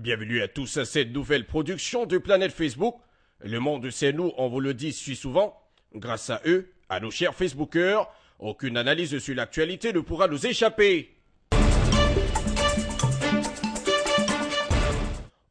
Bienvenue à tous à cette nouvelle production de Planète Facebook. Le monde, c'est nous, on vous le dit si souvent. Grâce à eux, à nos chers Facebookers, aucune analyse sur l'actualité ne pourra nous échapper.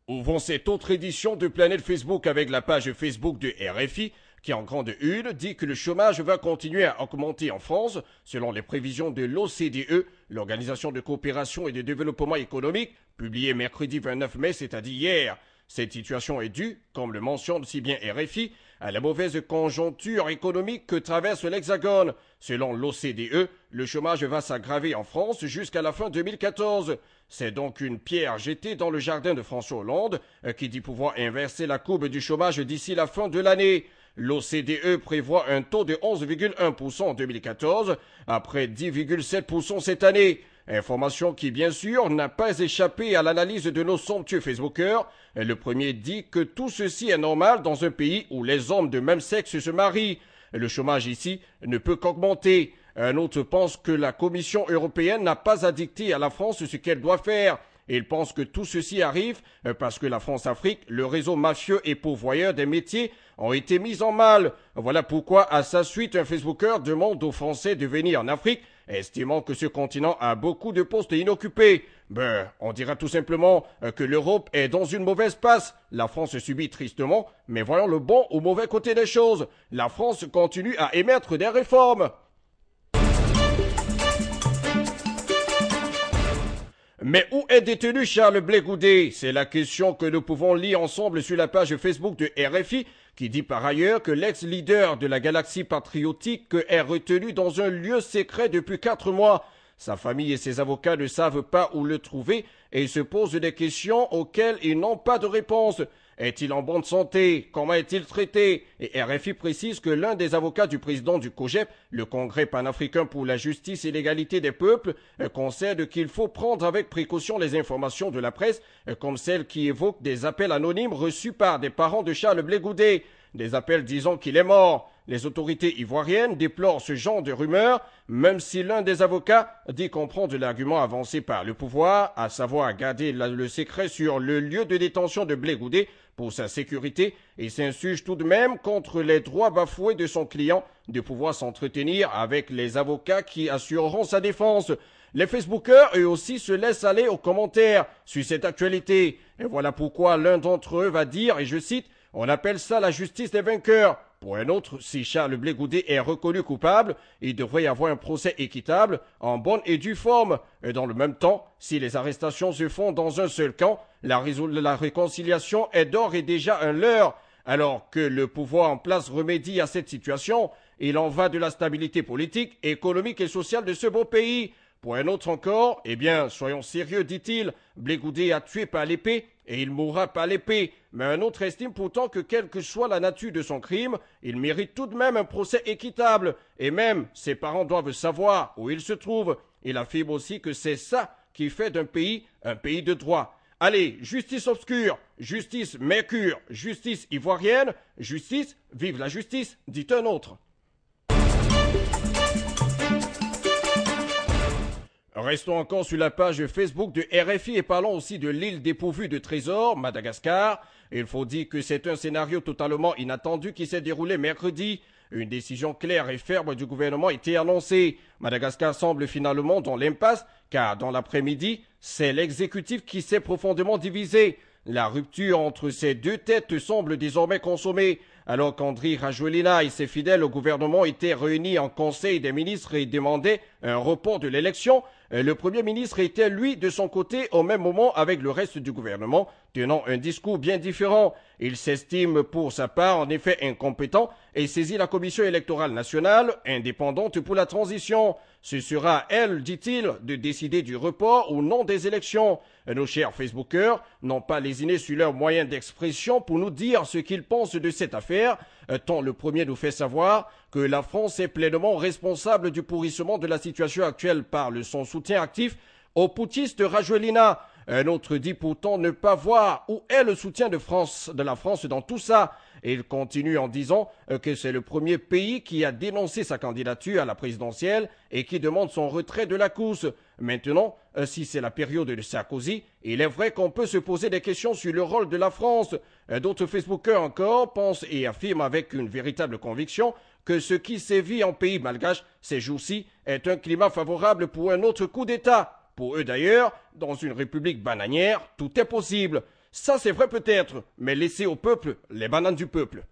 Ouvrons cette autre édition de Planète Facebook avec la page Facebook de RFI qui, en grande une, dit que le chômage va continuer à augmenter en France selon les prévisions de l'OCDE, l'Organisation de coopération et de développement économique, publiée mercredi 29 mai, c'est-à-dire hier. Cette situation est due, comme le mentionne si bien RFI, à la mauvaise conjoncture économique que traverse l'Hexagone. Selon l'OCDE, le chômage va s'aggraver en France jusqu'à la fin 2014. C'est donc une pierre jetée dans le jardin de François Hollande, qui dit pouvoir inverser la courbe du chômage d'ici la fin de l'année. L'OCDE prévoit un taux de 11,1% en 2014, après 10,7% cette année. Information qui, bien sûr, n'a pas échappé à l'analyse de nos somptueux Facebookers. Le premier dit que tout ceci est normal dans un pays où les hommes de même sexe se marient. Le chômage ici ne peut qu'augmenter. Un autre pense que la Commission européenne n'a pas à dicter à la France ce qu'elle doit faire. Il pense que tout ceci arrive parce que la France-Afrique, le réseau mafieux et pourvoyeur des métiers, ont été mis en mal. Voilà pourquoi, à sa suite, un Facebooker demande aux Français de venir en Afrique, estimant que ce continent a beaucoup de postes inoccupés. On dira tout simplement que l'Europe est dans une mauvaise passe. La France subit tristement, mais voyons le bon ou mauvais côté des choses. La France continue à émettre des réformes. Mais où est détenu Charles Blé Goudet? C'est la question que nous pouvons lire ensemble sur la page Facebook de RFI, qui dit par ailleurs que l'ex-leader de la galaxie patriotique est retenu dans un lieu secret depuis 4 mois. Sa famille et ses avocats ne savent pas où le trouver et se posent des questions auxquelles ils n'ont pas de réponse. Est-il en bonne santé? Comment est-il traité? Et RFI précise que l'un des avocats du président du COJEP, le Congrès panafricain pour la justice et l'égalité des peuples, concède qu'il faut prendre avec précaution les informations de la presse, comme celles qui évoquent des appels anonymes reçus par des parents de Charles Blé Goudet. Des appels disant qu'il est mort. Les autorités ivoiriennes déplorent ce genre de rumeurs, même si l'un des avocats dit comprendre l'argument avancé par le pouvoir, à savoir garder le secret sur le lieu de détention de Blé Goudet pour sa sécurité, et s'insurge tout de même contre les droits bafoués de son client de pouvoir s'entretenir avec les avocats qui assureront sa défense. Les Facebookers, eux aussi, se laissent aller aux commentaires sur cette actualité. Et voilà pourquoi l'un d'entre eux va dire, et je cite, « On appelle ça la justice des vainqueurs ». Pour un autre, si Charles Blé Goudet est reconnu coupable, il devrait y avoir un procès équitable, en bonne et due forme. Et dans le même temps, si les arrestations se font dans un seul camp, la réconciliation est d'ores et déjà un leurre. Alors que le pouvoir en place remédie à cette situation, il en va de la stabilité politique, économique et sociale de ce beau pays. Pour un autre encore, eh bien, soyons sérieux, dit-il, Blé Goudet a tué par l'épée et il mourra par l'épée. Mais un autre estime pourtant que quelle que soit la nature de son crime, il mérite tout de même un procès équitable. Et même, ses parents doivent savoir où il se trouve. Il affirme aussi que c'est ça qui fait d'un pays un pays de droit. Allez, justice obscure, justice mercure, justice ivoirienne, justice, vive la justice, dit un autre. Restons encore sur la page Facebook de RFI et parlons aussi de l'île dépourvue de trésors, Madagascar. Il faut dire que c'est un scénario totalement inattendu qui s'est déroulé mercredi. Une décision claire et ferme du gouvernement était annoncée. Madagascar semble finalement dans l'impasse, car dans l'après-midi, c'est l'exécutif qui s'est profondément divisé. La rupture entre ces deux têtes semble désormais consommée. Alors qu'Andry Rajoelina et ses fidèles au gouvernement étaient réunis en conseil des ministres et demandaient un report de l'élection, le Premier ministre était, lui, de son côté, au même moment avec le reste du gouvernement, tenant un discours bien différent. Il s'estime pour sa part en effet incompétent et saisit la Commission électorale nationale, indépendante pour la transition. Ce sera à elle, dit-il, de décider du report ou non des élections. Nos chers Facebookers n'ont pas lésiné sur leurs moyens d'expression pour nous dire ce qu'ils pensent de cette affaire, tant le premier nous fait savoir que la France est pleinement responsable du pourrissement de la situation actuelle par son soutien actif au putschiste Rajoelina. Un autre dit pourtant ne pas voir où est le soutien de la France dans tout ça. Et il continue en disant que c'est le premier pays qui a dénoncé sa candidature à la présidentielle et qui demande son retrait de la course. Maintenant, si c'est la période de Sarkozy, il est vrai qu'on peut se poser des questions sur le rôle de la France. D'autres Facebookers encore pensent et affirment avec une véritable conviction que ce qui sévit en pays malgache ces jours-ci est un climat favorable pour un autre coup d'État. Pour eux d'ailleurs, dans une république bananière, tout est possible. Ça c'est vrai peut-être, mais laissez au peuple les bananes du peuple.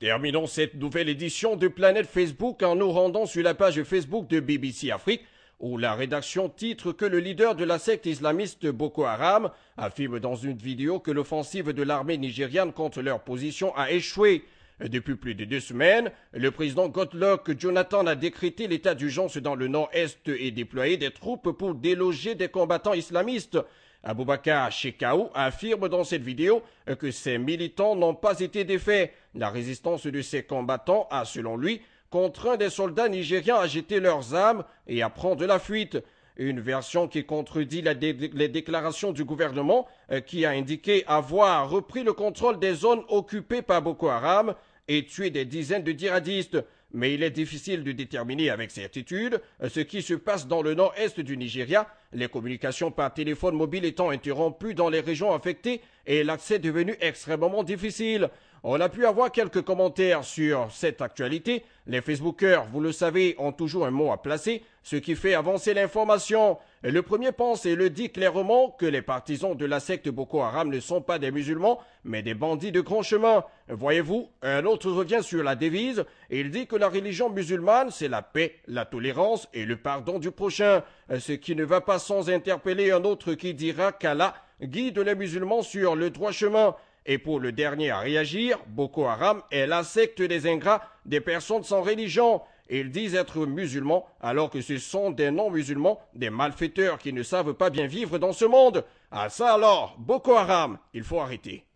Terminons cette nouvelle édition de Planète Facebook en nous rendant sur la page Facebook de BBC Afrique, où la rédaction titre que le leader de la secte islamiste Boko Haram affirme dans une vidéo que l'offensive de l'armée nigériane contre leur position a échoué. Depuis plus de 2 semaines, le président Goodluck Jonathan a décrété l'état d'urgence dans le nord-est et déployé des troupes pour déloger des combattants islamistes. Aboubakar Shekau affirme dans cette vidéo que ces militants n'ont pas été défaits. La résistance de ces combattants a, selon lui, contraint des soldats nigérians à jeter leurs armes et à prendre la fuite. Une version qui contredit les déclarations du gouvernement qui a indiqué avoir repris le contrôle des zones occupées par Boko Haram et tué des dizaines de djihadistes. Mais il est difficile de déterminer avec certitude ce qui se passe dans le nord-est du Nigeria, les communications par téléphone mobile étant interrompues dans les régions affectées et l'accès devenu extrêmement difficile. On a pu avoir quelques commentaires sur cette actualité. Les Facebookers, vous le savez, ont toujours un mot à placer, ce qui fait avancer l'information. Le premier pense et le dit clairement que les partisans de la secte Boko Haram ne sont pas des musulmans, mais des bandits de grand chemin. Voyez-vous, un autre revient sur la devise et il dit que la religion musulmane, c'est la paix, la tolérance et le pardon du prochain. Ce qui ne va pas sans interpeller un autre qui dira qu'Allah guide les musulmans sur le droit chemin. Et pour le dernier à réagir, Boko Haram est la secte des ingrats, des personnes sans religion. Ils disent être musulmans alors que ce sont des non-musulmans, des malfaiteurs qui ne savent pas bien vivre dans ce monde. Ah ça alors, Boko Haram, il faut arrêter.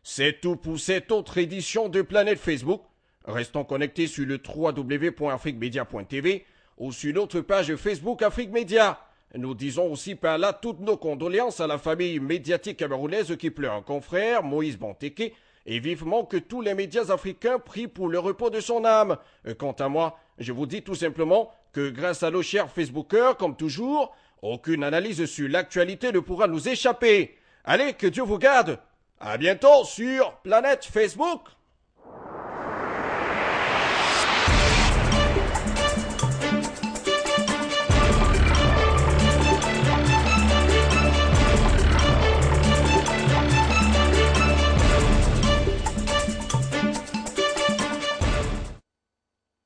C'est tout pour cette autre édition de Planète Facebook. Restons connectés sur le www.afriquemedia.tv ou sur notre page Facebook Afrique Média. Nous disons aussi par là toutes nos condoléances à la famille médiatique camerounaise qui pleure un confrère, Moïse Banteke, et vivement que tous les médias africains prient pour le repos de son âme. Quant à moi, je vous dis tout simplement que grâce à nos chers Facebookers, comme toujours, aucune analyse sur l'actualité ne pourra nous échapper. Allez, que Dieu vous garde. À bientôt sur Planète Facebook.